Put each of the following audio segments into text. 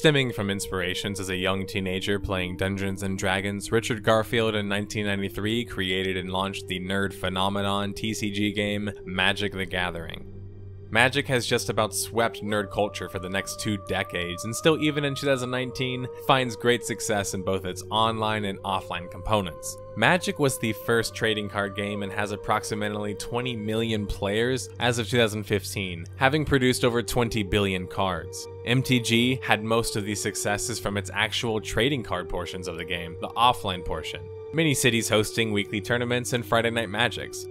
Stemming from inspirations as a young teenager playing Dungeons & Dragons, Richard Garfield in 1993 created and launched the nerd phenomenon TCG game Magic the Gathering. Magic has just about swept nerd culture for the next 2 decades, and still even in 2019, finds great success in both its online and offline components. Magic was the first trading card game and has approximately 20 million players as of 2015, having produced over 20 billion cards. MTG had most of these successes from its actual trading card portions of the game, the offline portion. Many cities hosting weekly tournaments and Friday Night Magics.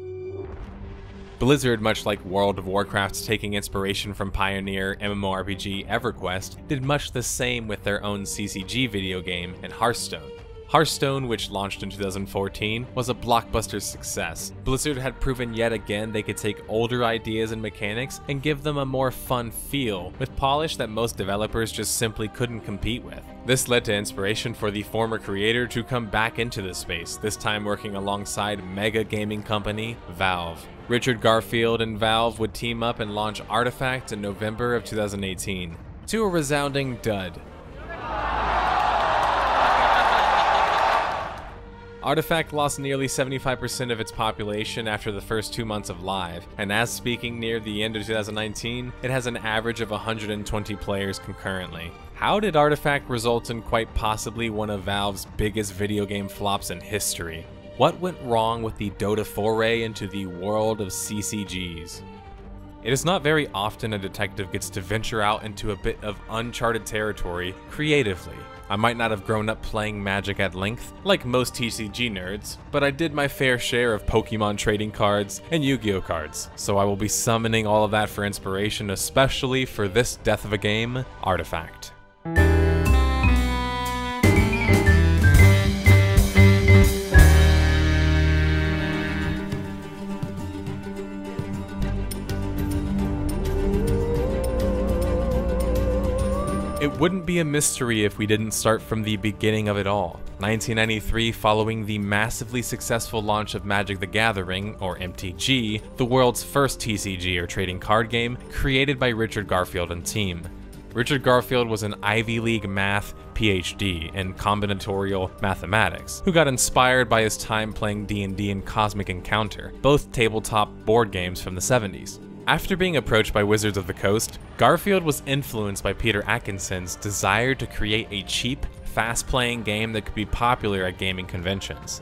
Blizzard, much like World of Warcraft's taking inspiration from pioneer MMORPG EverQuest, did much the same with their own CCG video game in Hearthstone. Hearthstone, which launched in 2014, was a blockbuster success. Blizzard had proven yet again they could take older ideas and mechanics and give them a more fun feel, with polish that most developers just simply couldn't compete with. This led to inspiration for the former creator to come back into the space, this time working alongside mega gaming company Valve. Richard Garfield and Valve would team up and launch Artifact in November of 2018, to a resounding dud. Artifact lost nearly 75% of its population after the first 2 months of live, and as speaking near the end of 2019, it has an average of 120 players concurrently. How did Artifact result in quite possibly one of Valve's biggest video game flops in history? What went wrong with the Dota foray into the world of CCGs? It is not very often a detective gets to venture out into a bit of uncharted territory creatively. I might not have grown up playing Magic at length, like most TCG nerds, but I did my fair share of Pokemon trading cards and Yu-Gi-Oh cards, so I will be summoning all of that for inspiration, especially for this death of a game, Artifact. It wouldn't be a mystery if we didn't start from the beginning of it all. 1993, following the massively successful launch of Magic the Gathering, or MTG, the world's first TCG or trading card game, created by Richard Garfield and team. Richard Garfield was an Ivy League math PhD in combinatorial mathematics, who got inspired by his time playing D&D and Cosmic Encounter, both tabletop board games from the 70s. After being approached by Wizards of the Coast, Garfield was influenced by Peter Atkinson's desire to create a cheap, fast-playing game that could be popular at gaming conventions.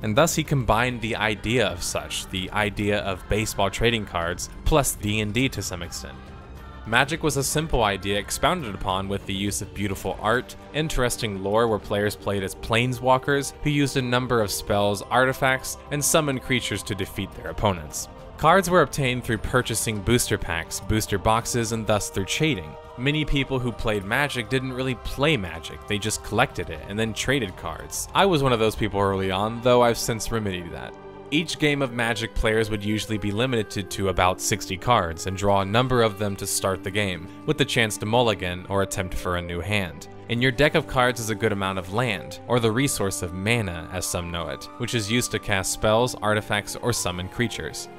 And thus he combined the idea of such, the idea of baseball trading cards, plus D&D to some extent. Magic was a simple idea expounded upon with the use of beautiful art, interesting lore where players played as planeswalkers who used a number of spells, artifacts, and summoned creatures to defeat their opponents. Cards were obtained through purchasing booster packs, booster boxes, and thus through trading. Many people who played Magic didn't really play Magic, they just collected it and then traded cards. I was one of those people early on, though I've since remedied that. Each game of Magic, players would usually be limited to about 60 cards and draw a number of them to start the game, with the chance to mulligan or attempt for a new hand. In your deck of cards is a good amount of land, or the resource of mana as some know it, which is used to cast spells, artifacts, or summon creatures.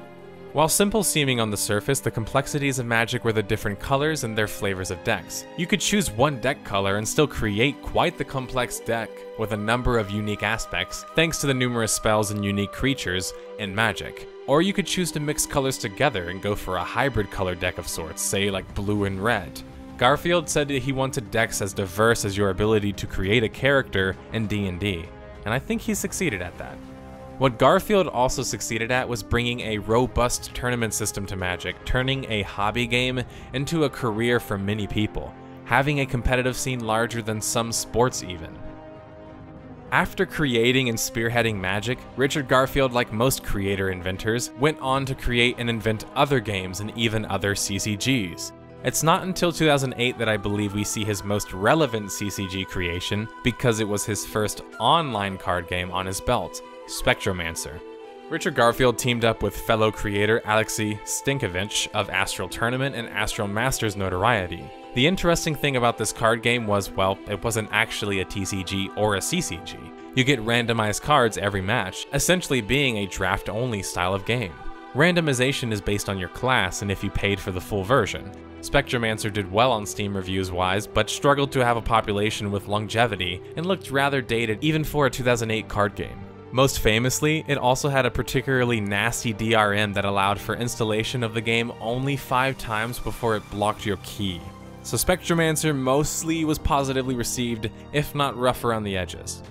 While simple seeming on the surface, the complexities of Magic were the different colors and their flavors of decks. You could choose one deck color and still create quite the complex deck, with a number of unique aspects, thanks to the numerous spells and unique creatures in Magic. Or you could choose to mix colors together and go for a hybrid color deck of sorts, say like blue and red. Garfield said that he wanted decks as diverse as your ability to create a character in D&D, and I think he succeeded at that. What Garfield also succeeded at was bringing a robust tournament system to Magic, turning a hobby game into a career for many people, having a competitive scene larger than some sports even. After creating and spearheading Magic, Richard Garfield, like most creator-inventors, went on to create and invent other games and even other CCGs. It's not until 2008 that I believe we see his most relevant CCG creation, because it was his first online card game on his belt, Spectromancer. Richard Garfield teamed up with fellow creator Alexei Stankovich of Astral Tournament and Astral Masters notoriety. The interesting thing about this card game was, well, it wasn't actually a TCG or a CCG. You get randomized cards every match, essentially being a draft-only style of game. Randomization is based on your class and if you paid for the full version. Spectromancer did well on Steam reviews-wise, but struggled to have a population with longevity and looked rather dated even for a 2008 card game. Most famously, it also had a particularly nasty DRM that allowed for installation of the game only 5 times before it blocked your key. So Spectromancer mostly was positively received, if not rough around the edges.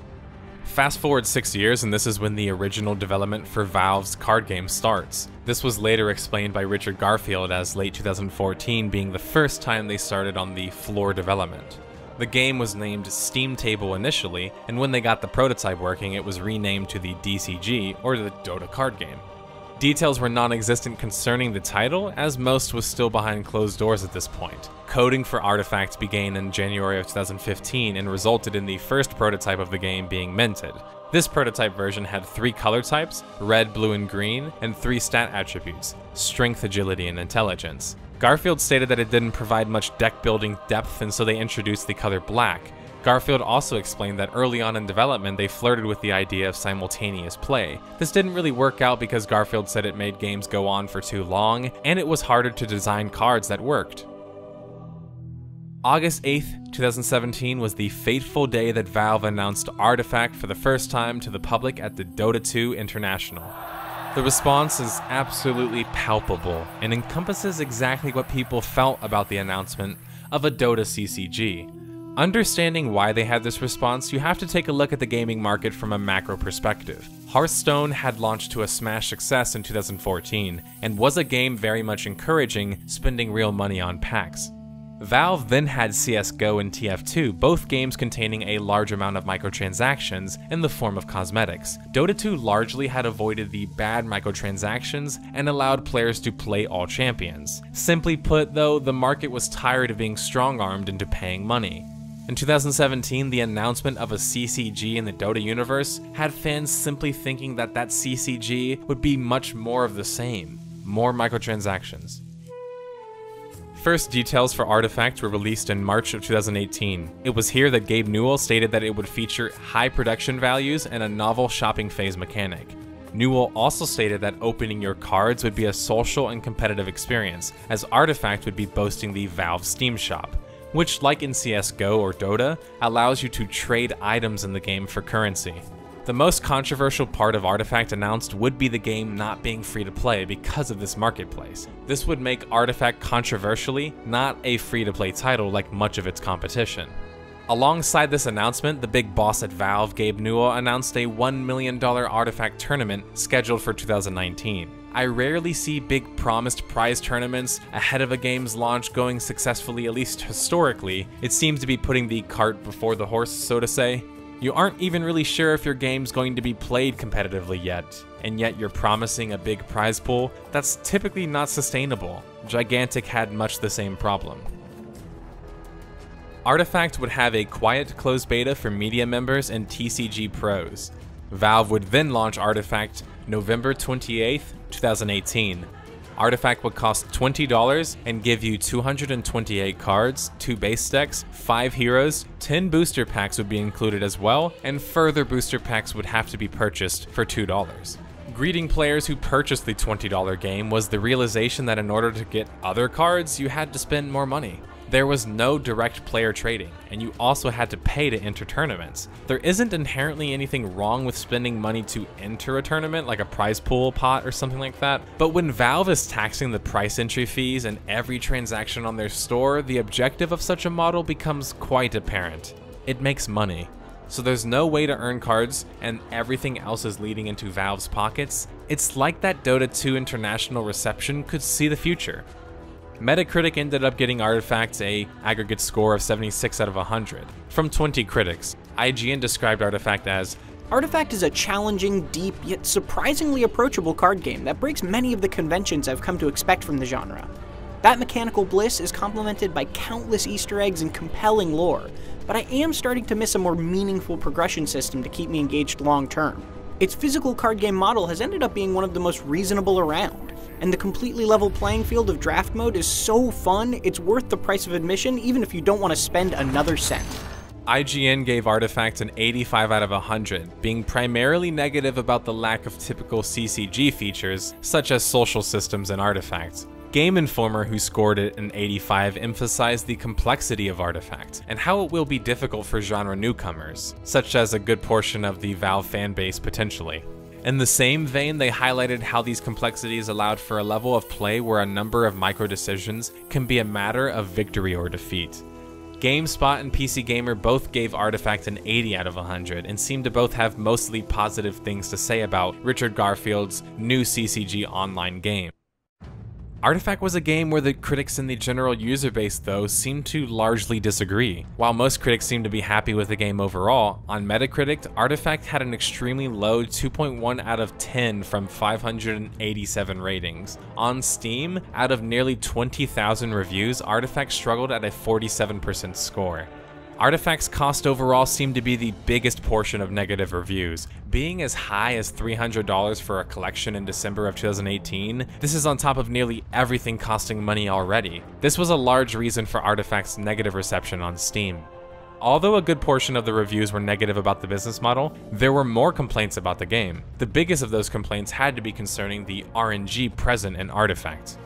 Fast forward 6 years, and this is when the original development for Valve's card game starts. This was later explained by Richard Garfield as late 2014 being the first time they started on the floor development. The game was named Steam Table initially, and when they got the prototype working, it was renamed to the DCG, or the Dota card game. Details were non-existent concerning the title, as most was still behind closed doors at this point. Coding for Artifact began in January of 2015 and resulted in the first prototype of the game being minted. This prototype version had 3 color types, red, blue, and green, and 3 stat attributes, strength, agility, and intelligence. Garfield stated that it didn't provide much deck building depth, and so they introduced the color black. Garfield also explained that early on in development they flirted with the idea of simultaneous play. This didn't really work out because Garfield said it made games go on for too long, and it was harder to design cards that worked. August 8th, 2017 was the fateful day that Valve announced Artifact for the first time to the public at the Dota 2 International. The response is absolutely palpable and encompasses exactly what people felt about the announcement of a Dota CCG. Understanding why they had this response, you have to take a look at the gaming market from a macro perspective. Hearthstone had launched to a smash success in 2014, and was a game very much encouraging spending real money on packs. Valve then had CSGO and TF2, both games containing a large amount of microtransactions in the form of cosmetics. Dota 2 largely had avoided the bad microtransactions and allowed players to play all champions. Simply put though, the market was tired of being strong-armed into paying money. In 2017, the announcement of a CCG in the Dota universe had fans simply thinking that that CCG would be much more of the same, more microtransactions. First details for Artifact were released in March of 2018. It was here that Gabe Newell stated that it would feature high production values and a novel shopping phase mechanic. Newell also stated that opening your cards would be a social and competitive experience, as Artifact would be boasting the Valve Steam Shop, which, like in CSGO or Dota, allows you to trade items in the game for currency. The most controversial part of Artifact announced would be the game not being free to play because of this marketplace. This would make Artifact controversially not a free to play title like much of its competition. Alongside this announcement, the big boss at Valve, Gabe Newell, announced a $1 million Artifact tournament scheduled for 2019. I rarely see big promised prize tournaments ahead of a game's launch going successfully, at least historically. It seems to be putting the cart before the horse, so to say. You aren't even really sure if your game's going to be played competitively yet, and yet you're promising a big prize pool. That's typically not sustainable. Gigantic had much the same problem. Artifact would have a quiet closed beta for media members and TCG pros. Valve would then launch Artifact November 28th, 2018. Artifact would cost $20 and give you 228 cards, 2 base decks, 5 heroes, 10 booster packs would be included as well, and further booster packs would have to be purchased for $2. Greeting players who purchased the $20 game was the realization that in order to get other cards, you had to spend more money. There was no direct player trading, and you also had to pay to enter tournaments. There isn't inherently anything wrong with spending money to enter a tournament, like a prize pool pot or something like that, but when Valve is taxing the price entry fees and every transaction on their store, the objective of such a model becomes quite apparent. It makes money. So there's no way to earn cards, and everything else is leading into Valve's pockets. It's like that Dota 2 international reception could see the future. Metacritic ended up getting Artifact a aggregate score of 76 out of 100 from 20 critics. IGN described Artifact as, Artifact is a challenging, deep, yet surprisingly approachable card game that breaks many of the conventions I've come to expect from the genre. That mechanical bliss is complemented by countless Easter eggs and compelling lore, but I am starting to miss a more meaningful progression system to keep me engaged long term. Its physical card game model has ended up being one of the most reasonable around, and the completely level playing field of draft mode is so fun, it's worth the price of admission even if you don't want to spend another cent. IGN gave Artifact an 85 out of 100, being primarily negative about the lack of typical CCG features, such as social systems in Artifact. Game Informer, who scored it an 85, emphasized the complexity of Artifact, and how it will be difficult for genre newcomers, such as a good portion of the Valve fanbase potentially. In the same vein, they highlighted how these complexities allowed for a level of play where a number of micro-decisions can be a matter of victory or defeat. GameSpot and PC Gamer both gave Artifact an 80 out of 100 and seemed to both have mostly positive things to say about Richard Garfield's new CCG online game. Artifact was a game where the critics and the general user base, though, seemed to largely disagree. While most critics seemed to be happy with the game overall, on Metacritic, Artifact had an extremely low 2.1 out of 10 from 587 ratings. On Steam, out of nearly 20,000 reviews, Artifact struggled at a 47% score. Artifact's cost overall seemed to be the biggest portion of negative reviews, being as high as $300 for a collection in December of 2018. This is on top of nearly everything costing money already. This was a large reason for Artifact's negative reception on Steam. Although a good portion of the reviews were negative about the business model, there were more complaints about the game. The biggest of those complaints had to be concerning the RNG present in Artifact.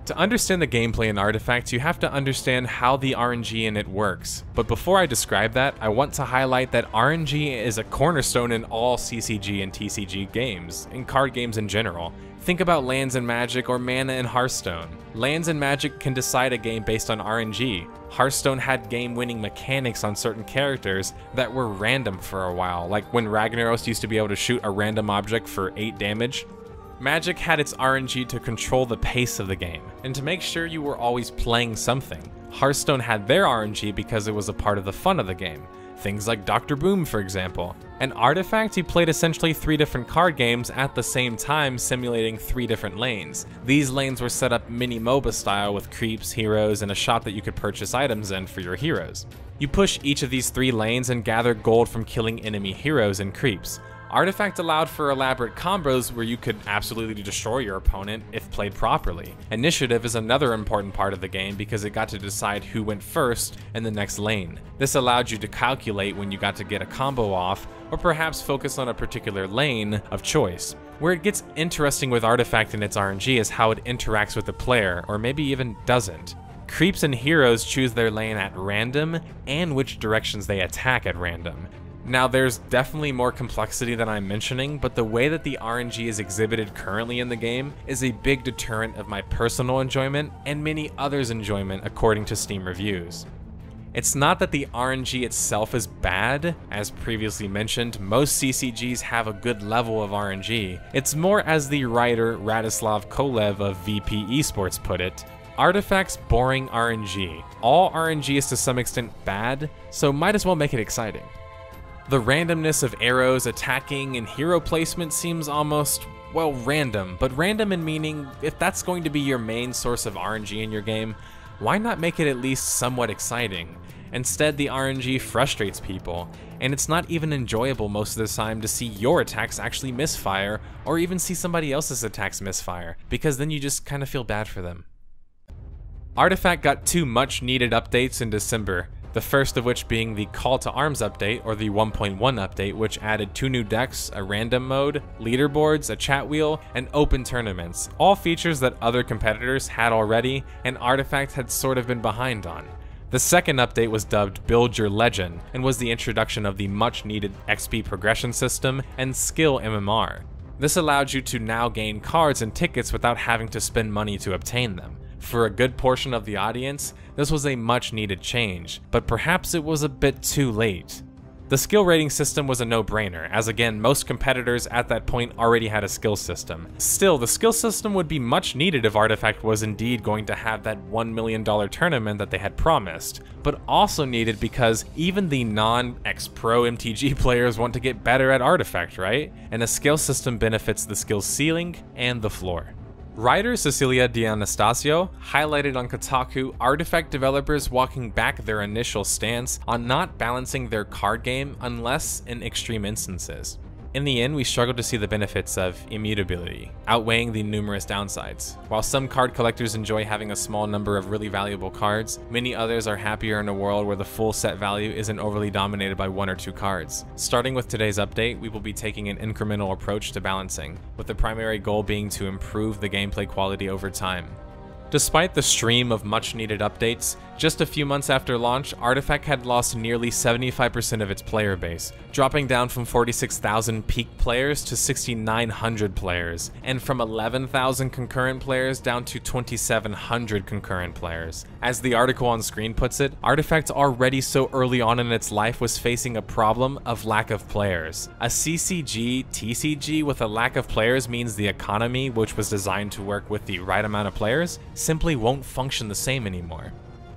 To understand the gameplay in Artifact, you have to understand how the RNG in it works. But before I describe that, I want to highlight that RNG is a cornerstone in all CCG and TCG games, in card games in general. Think about Lands and Magic or Mana in Hearthstone. Lands and Magic can decide a game based on RNG. Hearthstone had game-winning mechanics on certain characters that were random for a while, like when Ragnaros used to be able to shoot a random object for 8 damage. Magic had its RNG to control the pace of the game, and to make sure you were always playing something. Hearthstone had their RNG because it was a part of the fun of the game. Things like Dr. Boom, for example. And Artifact, you played essentially 3 different card games at the same time, simulating 3 different lanes. These lanes were set up mini-MOBA style with creeps, heroes, and a shop that you could purchase items in for your heroes. You push each of these 3 lanes and gather gold from killing enemy heroes and creeps. Artifact allowed for elaborate combos where you could absolutely destroy your opponent if played properly. Initiative is another important part of the game because it got to decide who went first in the next lane. This allowed you to calculate when you got to get a combo off, or perhaps focus on a particular lane of choice. Where it gets interesting with Artifact and its RNG is how it interacts with the player, or maybe even doesn't. Creeps and heroes choose their lane at random, and which directions they attack at random. Now, there's definitely more complexity than I'm mentioning, but the way that the RNG is exhibited currently in the game is a big deterrent of my personal enjoyment and many others' enjoyment according to Steam reviews. It's not that the RNG itself is bad. As previously mentioned, most CCGs have a good level of RNG. It's more, as the writer Radislav Kolev of VP Esports put it, Artifact's boring RNG. All RNG is to some extent bad, so might as well make it exciting. The randomness of arrows, attacking, and hero placement seems almost, well, random, but random in meaning, if that's going to be your main source of RNG in your game, why not make it at least somewhat exciting? Instead, the RNG frustrates people, and it's not even enjoyable most of the time to see your attacks actually misfire, or even see somebody else's attacks misfire, because then you just kind of feel bad for them. Artifact got 2 much needed updates in December. The first of which being the Call to Arms update, or the 1.1 update, which added 2 new decks, a random mode, leaderboards, a chat wheel, and open tournaments, all features that other competitors had already, and Artifact had sort of been behind on. The second update was dubbed Build Your Legend, and was the introduction of the much needed XP progression system and skill MMR. This allowed you to now gain cards and tickets without having to spend money to obtain them. For a good portion of the audience, this was a much needed change, but perhaps it was a bit too late. The skill rating system was a no-brainer, as again, most competitors at that point already had a skill system. Still, the skill system would be much needed if Artifact was indeed going to have that $1 million tournament that they had promised, but also needed because even the non-ex-pro MTG players want to get better at Artifact, right? And a skill system benefits the skill ceiling and the floor. Writer Cecilia D'Anastasio highlighted on Kotaku Artifact developers walking back their initial stance on not balancing their card game unless in extreme instances. In the end, we struggled to see the benefits of immutability, outweighing the numerous downsides. While some card collectors enjoy having a small number of really valuable cards, many others are happier in a world where the full set value isn't overly dominated by 1 or 2 cards. Starting with today's update, we will be taking an incremental approach to balancing, with the primary goal being to improve the gameplay quality over time. Despite the stream of much-needed updates, just a few months after launch, Artifact had lost nearly 75% of its player base, dropping down from 46,000 peak players to 6,900 players, and from 11,000 concurrent players down to 2,700 concurrent players. As the article on screen puts it, Artifact already so early on in its life was facing a problem of lack of players. A CCG, TCG with a lack of players means the economy, which was designed to work with the right amount of players, simply won't function the same anymore.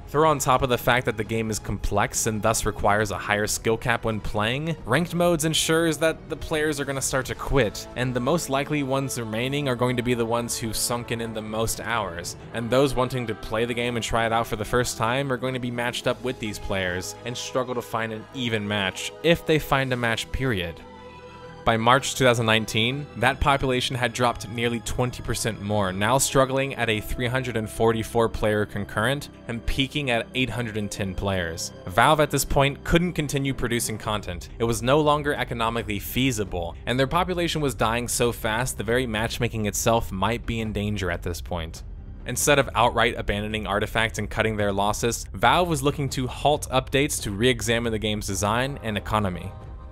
Throw on top of the fact that the game is complex and thus requires a higher skill cap when playing, ranked modes ensures that the players are going to start to quit, and the most likely ones remaining are going to be the ones who've sunken in the most hours, and those wanting to play the game and try it out for the first time are going to be matched up with these players and struggle to find an even match, if they find a match, period. By March 2019, that population had dropped nearly 20% more, now struggling at a 344 player concurrent and peaking at 810 players. Valve at this point couldn't continue producing content. It was no longer economically feasible, and their population was dying so fast the very matchmaking itself might be in danger at this point. Instead of outright abandoning Artifact and cutting their losses, Valve was looking to halt updates to re-examine the game's design and economy.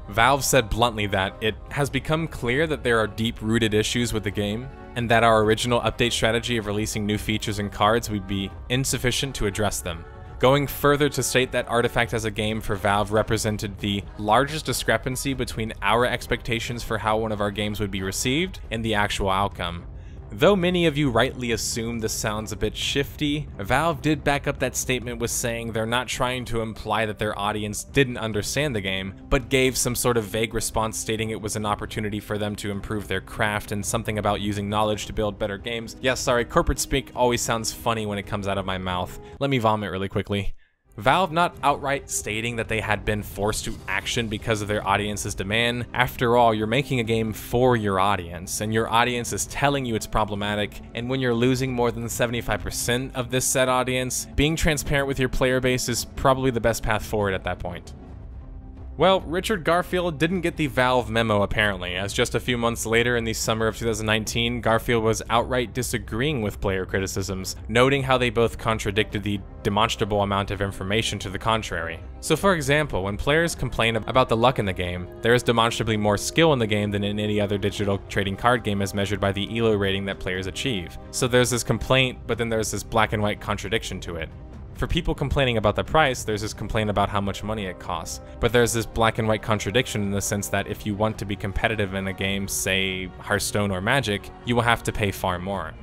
Valve said bluntly that it has become clear that there are deep-rooted issues with the game, and that our original update strategy of releasing new features and cards would be insufficient to address them. Going further to state that Artifact as a game for Valve represented the largest discrepancy between our expectations for how one of our games would be received and the actual outcome. Though many of you rightly assume this sounds a bit shifty, Valve did back up that statement with saying they're not trying to imply that their audience didn't understand the game, but gave some sort of vague response stating it was an opportunity for them to improve their craft and something about using knowledge to build better games. Yeah, sorry, corporate speak always sounds funny when it comes out of my mouth. Let me vomit really quickly. Valve not outright stating that they had been forced to action because of their audience's demand. After all, you're making a game for your audience, and your audience is telling you it's problematic, and when you're losing more than 75% of this said audience, being transparent with your player base is probably the best path forward at that point. Well, Richard Garfield didn't get the Valve memo apparently, as just a few months later in the summer of 2019, Garfield was outright disagreeing with player criticisms, noting how they both contradicted the demonstrable amount of information to the contrary. So for example, when players complain about the luck in the game, there is demonstrably more skill in the game than in any other digital trading card game as measured by the ELO rating that players achieve. So there's this complaint, but then there's this black and white contradiction to it. For people complaining about the price, there's this complaint about how much money it costs. But there's this black and white contradiction in the sense that if you want to be competitive in a game, say Hearthstone or Magic, you will have to pay far more.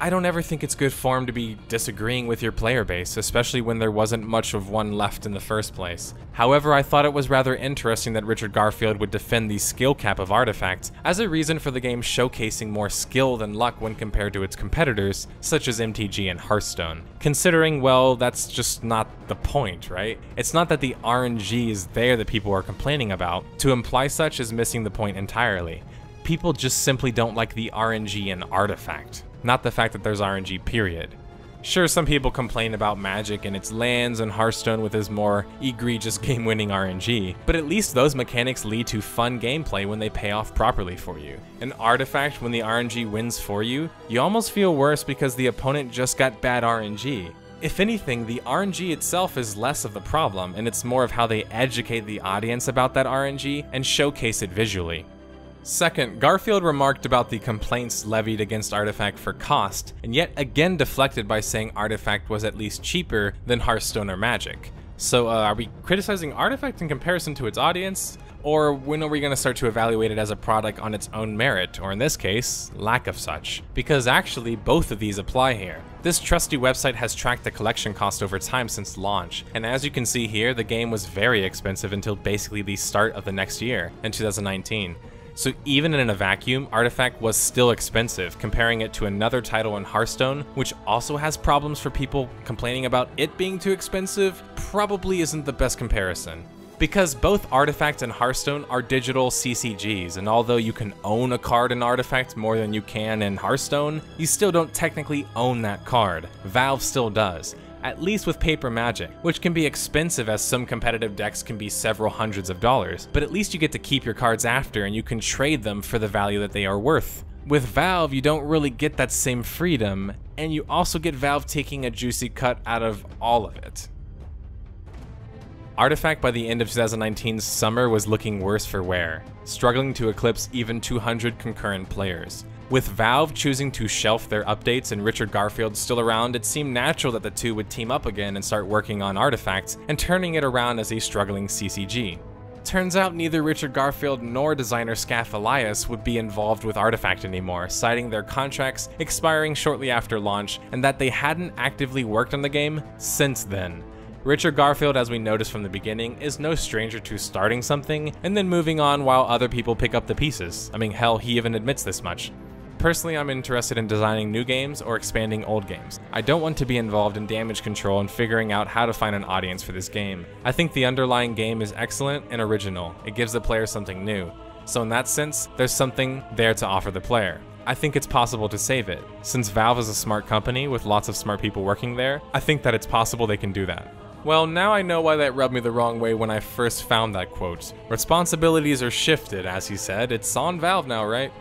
I don't ever think it's good form to be disagreeing with your player base, especially when there wasn't much of one left in the first place. However, I thought it was rather interesting that Richard Garfield would defend the skill cap of Artifact as a reason for the game showcasing more skill than luck when compared to its competitors, such as MTG and Hearthstone. Considering, well, that's just not the point, right? It's not that the RNG is there that people are complaining about. To imply such is missing the point entirely. People just simply don't like the RNG in Artifact, not the fact that there's RNG, period. Sure, some people complain about Magic and its lands and Hearthstone with its more egregious game-winning RNG, but at least those mechanics lead to fun gameplay when they pay off properly for you. In Artifact, when the RNG wins for you, you almost feel worse because the opponent just got bad RNG. If anything, the RNG itself is less of the problem, and it's more of how they educate the audience about that RNG and showcase it visually. Second, Garfield remarked about the complaints levied against Artifact for cost, and yet again deflected by saying Artifact was at least cheaper than Hearthstone or Magic. So are we criticizing Artifact in comparison to its audience? Or when are we going to start to evaluate it as a product on its own merit, or in this case, lack of such? Because actually, both of these apply here. This trusty website has tracked the collection cost over time since launch, and as you can see here, the game was very expensive until basically the start of the next year, in 2019. So even in a vacuum, Artifact was still expensive, comparing it to another title in Hearthstone, which also has problems for people complaining about it being too expensive, probably isn't the best comparison. Because both Artifact and Hearthstone are digital CCGs, and although you can own a card in Artifact more than you can in Hearthstone, you still don't technically own that card. Valve still does. At least with paper Magic, which can be expensive as some competitive decks can be several hundreds of dollars, but at least you get to keep your cards after and you can trade them for the value that they are worth. With Valve, you don't really get that same freedom, and you also get Valve taking a juicy cut out of all of it. Artifact by the end of 2019's summer was looking worse for wear, struggling to eclipse even 200 concurrent players. With Valve choosing to shelf their updates and Richard Garfield still around, it seemed natural that the two would team up again and start working on Artifact and turning it around as a struggling CCG. Turns out neither Richard Garfield nor designer Scaff Elias would be involved with Artifact anymore, citing their contracts expiring shortly after launch and that they hadn't actively worked on the game since then. Richard Garfield, as we noticed from the beginning, is no stranger to starting something and then moving on while other people pick up the pieces. I mean, hell, he even admits this much. Personally, I'm interested in designing new games or expanding old games. I don't want to be involved in damage control and figuring out how to find an audience for this game. I think the underlying game is excellent and original. It gives the player something new. So in that sense, there's something there to offer the player. I think it's possible to save it. Since Valve is a smart company with lots of smart people working there, I think that it's possible they can do that. Well, now I know why that rubbed me the wrong way when I first found that quote. Responsibilities are shifted, as he said. It's on Valve now, right?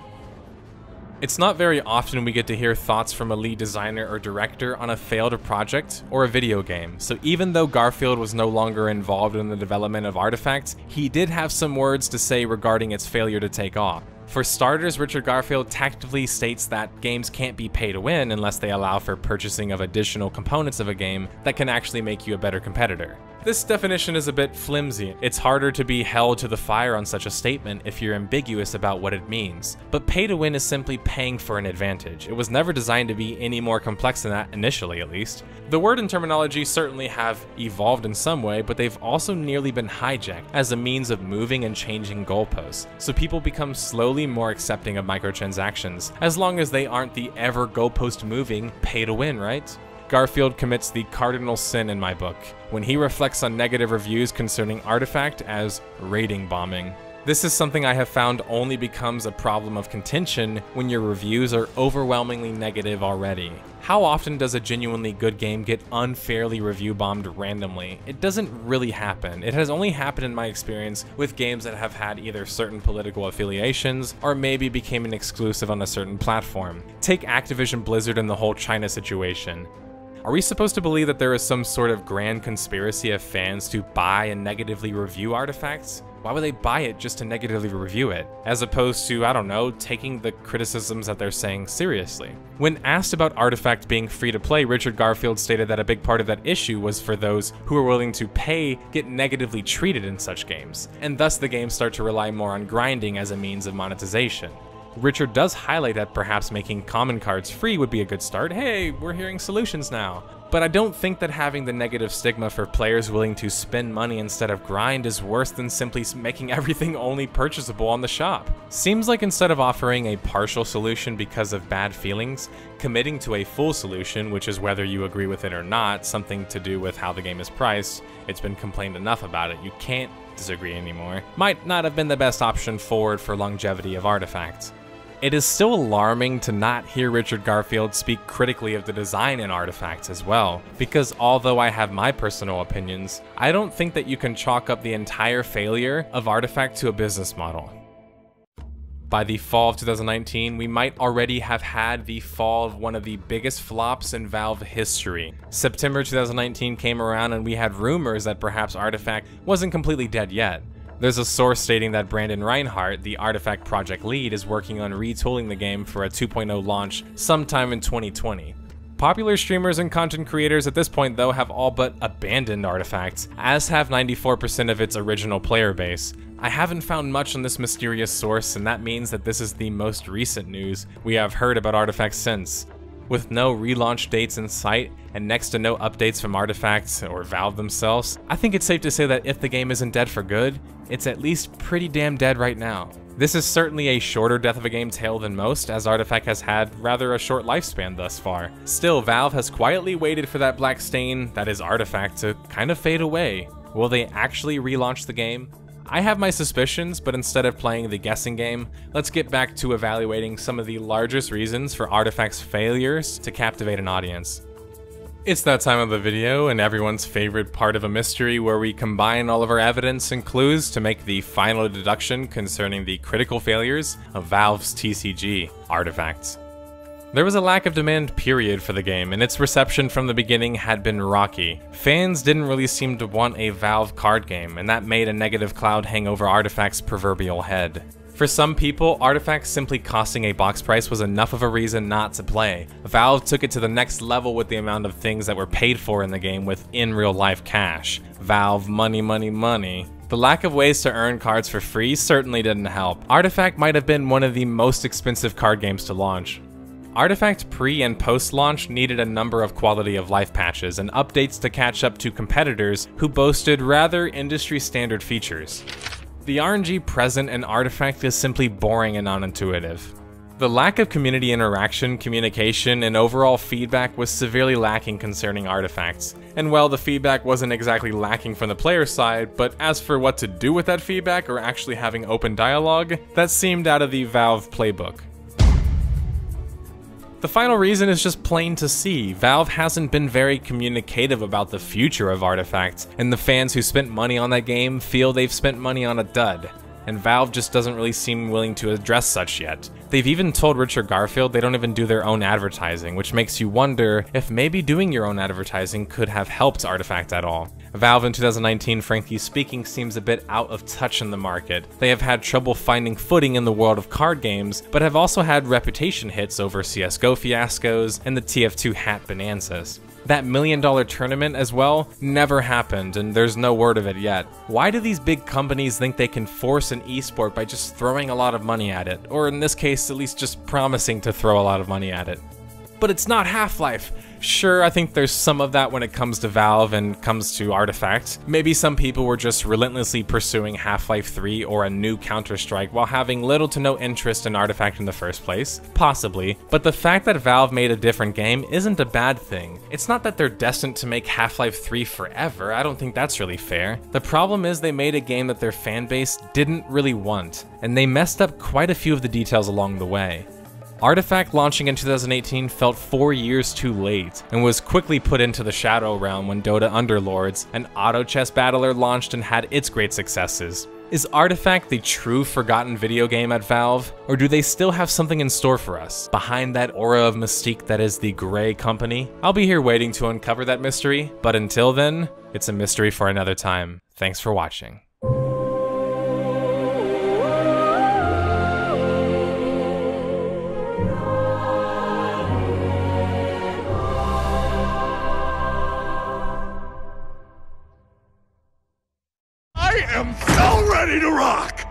It's not very often we get to hear thoughts from a lead designer or director on a failed project or a video game, so even though Garfield was no longer involved in the development of Artifact, he did have some words to say regarding its failure to take off. For starters, Richard Garfield tactfully states that games can't be pay to win unless they allow for purchasing of additional components of a game that can actually make you a better competitor. This definition is a bit flimsy. It's harder to be held to the fire on such a statement if you're ambiguous about what it means. But pay to win is simply paying for an advantage. It was never designed to be any more complex than that, initially at least. The word and terminology certainly have evolved in some way, but they've also nearly been hijacked as a means of moving and changing goalposts. So people become slowly more accepting of microtransactions, as long as they aren't the ever goalpost moving pay to win, right? Garfield commits the cardinal sin in my book when he reflects on negative reviews concerning Artifact as rating bombing. This is something I have found only becomes a problem of contention when your reviews are overwhelmingly negative already. How often does a genuinely good game get unfairly review bombed randomly? It doesn't really happen. It has only happened in my experience with games that have had either certain political affiliations or maybe became an exclusive on a certain platform. Take Activision Blizzard and the whole China situation. Are we supposed to believe that there is some sort of grand conspiracy of fans to buy and negatively review artifacts? Why would they buy it just to negatively review it, as opposed to, I don't know, taking the criticisms that they're saying seriously? When asked about Artifact being free to play, Richard Garfield stated that a big part of that issue was for those who are willing to pay get negatively treated in such games, and thus the games start to rely more on grinding as a means of monetization. Richard does highlight that perhaps making common cards free would be a good start. Hey, we're hearing solutions now. But I don't think that having the negative stigma for players willing to spend money instead of grind is worse than simply making everything only purchasable on the shop. Seems like instead of offering a partial solution because of bad feelings, committing to a full solution, which is whether you agree with it or not, something to do with how the game is priced, it's been complained enough about it, you can't disagree anymore, might not have been the best option forward for longevity of Artifact. It is still alarming to not hear Richard Garfield speak critically of the design in Artifacts as well, because although I have my personal opinions, I don't think that you can chalk up the entire failure of Artifact to a business model. By the fall of 2019, we might already have had the fall of one of the biggest flops in Valve history. September 2019 came around and we had rumors that perhaps Artifact wasn't completely dead yet. There's a source stating that Brandon Reinhardt, the Artifact project lead, is working on retooling the game for a 2.0 launch sometime in 2020. Popular streamers and content creators at this point, though, have all but abandoned Artifact, as have 94% of its original player base. I haven't found much on this mysterious source, and that means that this is the most recent news we have heard about Artifact since. With no relaunch dates in sight, and next to no updates from Artifact or Valve themselves, I think it's safe to say that if the game isn't dead for good, it's at least pretty damn dead right now. This is certainly a shorter death of a game tale than most, as Artifact has had rather a short lifespan thus far. Still, Valve has quietly waited for that black stain that is Artifact to kind of fade away. Will they actually relaunch the game? I have my suspicions, but instead of playing the guessing game, let's get back to evaluating some of the largest reasons for Artifact's failures to captivate an audience. It's that time of the video and everyone's favorite part of a mystery where we combine all of our evidence and clues to make the final deduction concerning the critical failures of Valve's TCG, Artifact. There was a lack of demand period for the game, and its reception from the beginning had been rocky. Fans didn't really seem to want a Valve card game, and that made a negative cloud hang over Artifact's proverbial head. For some people, Artifact simply costing a box price was enough of a reason not to play. Valve took it to the next level with the amount of things that were paid for in the game with in real life cash. Valve money, money, money. The lack of ways to earn cards for free certainly didn't help. Artifact might have been one of the most expensive card games to launch. Artifact pre- and post-launch needed a number of quality of life patches and updates to catch up to competitors who boasted rather industry-standard features. The RNG present in Artifact is simply boring and unintuitive. The lack of community interaction, communication, and overall feedback was severely lacking concerning Artifacts. And while the feedback wasn't exactly lacking from the player side, but as for what to do with that feedback or actually having open dialogue, that seemed out of the Valve playbook. The final reason is just plain to see. Valve hasn't been very communicative about the future of Artifact, and the fans who spent money on that game feel they've spent money on a dud. And Valve just doesn't really seem willing to address such yet. They've even told Richard Garfield they don't even do their own advertising, which makes you wonder if maybe doing your own advertising could have helped Artifact at all. Valve in 2019, frankly speaking, seems a bit out of touch in the market. They have had trouble finding footing in the world of card games, but have also had reputation hits over CSGO fiascos and the TF2 hat bonanzas. That $1 million tournament as well never happened, and there's no word of it yet. Why do these big companies think they can force an esport by just throwing a lot of money at it? Or in this case, at least just promising to throw a lot of money at it. But it's not Half-Life. Sure, I think there's some of that when it comes to Valve and comes to Artifact. Maybe some people were just relentlessly pursuing Half-Life 3 or a new Counter-Strike while having little to no interest in Artifact in the first place. Possibly. But the fact that Valve made a different game isn't a bad thing. It's not that they're destined to make Half-Life 3 forever. I don't think that's really fair. The problem is they made a game that their fanbase didn't really want, and they messed up quite a few of the details along the way. Artifact launching in 2018 felt 4 years too late, and was quickly put into the shadow realm when Dota Underlords, an auto chess battler, launched and had its great successes. Is Artifact the true forgotten video game at Valve, or do they still have something in store for us, behind that aura of mystique that is the Gray Company? I'll be here waiting to uncover that mystery, but until then, it's a mystery for another time. Thanks for watching. I am so ready to rock!